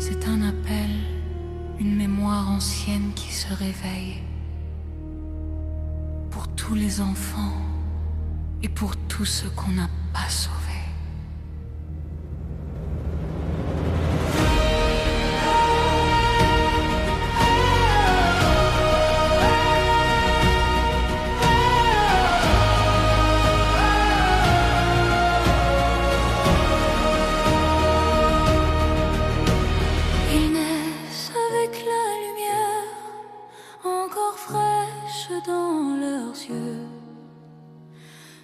C'est un appel, une mémoire ancienne qui se réveille. Pour tous les enfants et pour tous ceux qu'on n'a pas sauvés. Ils naissent avec la lumière encore fraîche dans leurs yeux.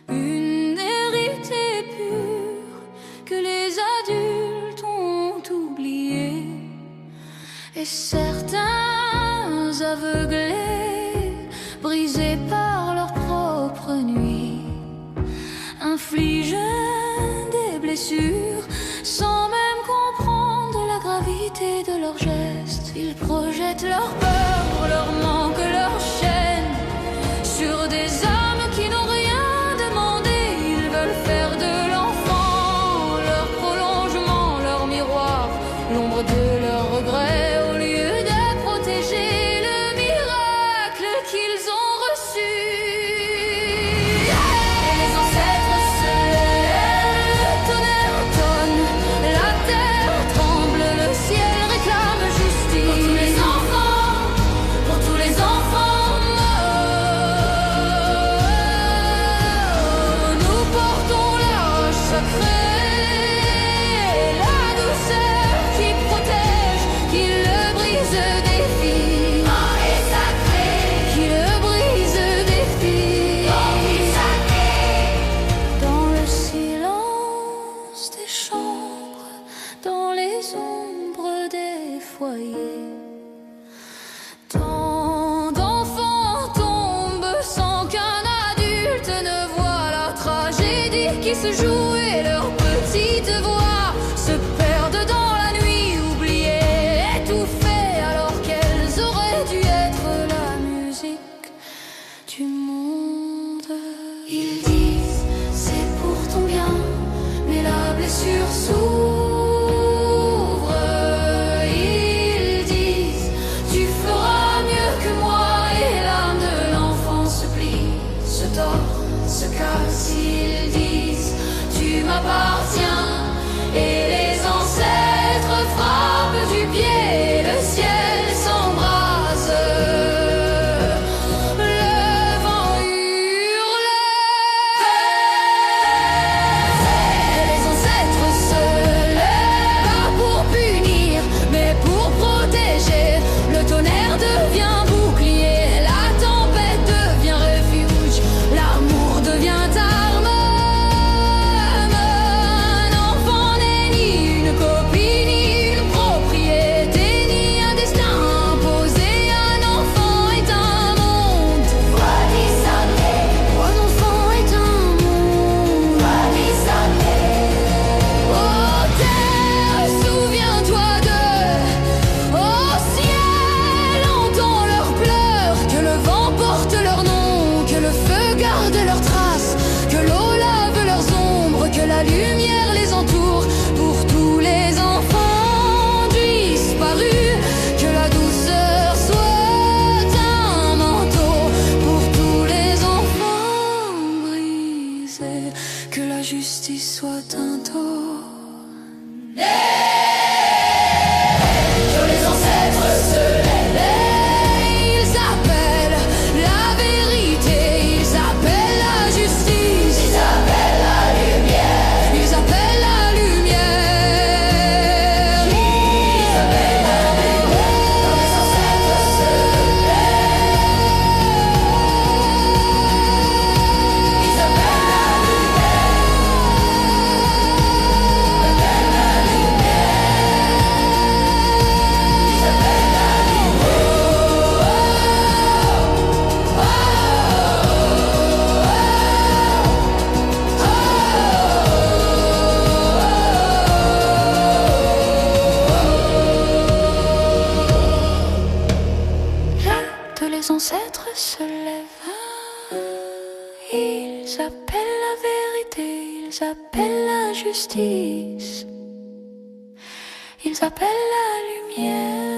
Une vérité pure que les adultes ont oubliée. Et certains aveuglés, brisés par leur propre nuit, infligent des blessures sans même comprendre la gravité de leurs gestes. Ils projettent leur peur, leur manque, leur chaîne sur des âmes qui n'ont rien demandé. Ils veulent faire de l'enfant leur prolongement, leur miroir, l'ombre de leurs regrets, au lieu de protéger le miracle qu'ils ont reçu. Et les ancêtres se lèvent, le tonnerre tonne, la terre tremble, le ciel réclame justice. Pour tous les enfants morts, nous portons l'âge sacré, la douceur qui protège, qui le brise des filles. Qui le brise des filles. Dans le silence des chambres, dans les ombres des foyers, tant d'enfants tombent sans qu'un adulte ne voie la tragédie qui se joue, et leurs petites voix se perdent dans la nuit, oubliées, étouffées, alors qu'elles auraient dû être la musique du monde. Ils disent c'est pour ton bien, mais la blessure s'ouvre. Ils disent tu feras mieux que moi, et l'âme de l'enfant se plie, se tord, se casse. Ils disent tu m'appartiens, et les ancêtres frappent du pied, le ciel s'embrase, le vent hurle. Les ancêtres se lèvent, pas pour punir, mais pour protéger. Le tonnerre devient bouclier, la tempête devient refuge, l'amour devient arme. Un enfant n'est ni une copie, ni une propriété, ni un destin imposé. Un enfant est un monde. Un enfant est un monde. Oh terre, souviens-toi d'eux. Oh ciel, entends leurs pleurs. Que le vent porte leur nom, que le feu garde leurs traces, que l'eau lave leurs ombres, que la lumière les entoure. Pour tous les enfants disparus, que la douceur soit un manteau. Pour tous les enfants brisés, que la justice soit un taux. Que les ancêtres se lèvent, ils appellent la vérité, ils appellent la justice, ils appellent la lumière, ils appellent la lumière, ils appellent la lumière. Que les ancêtres se lèvent, ils appellent la que les ancêtres se lèvent, ils appellent la vérité, ils appellent la justice, Ils appellent la lumière.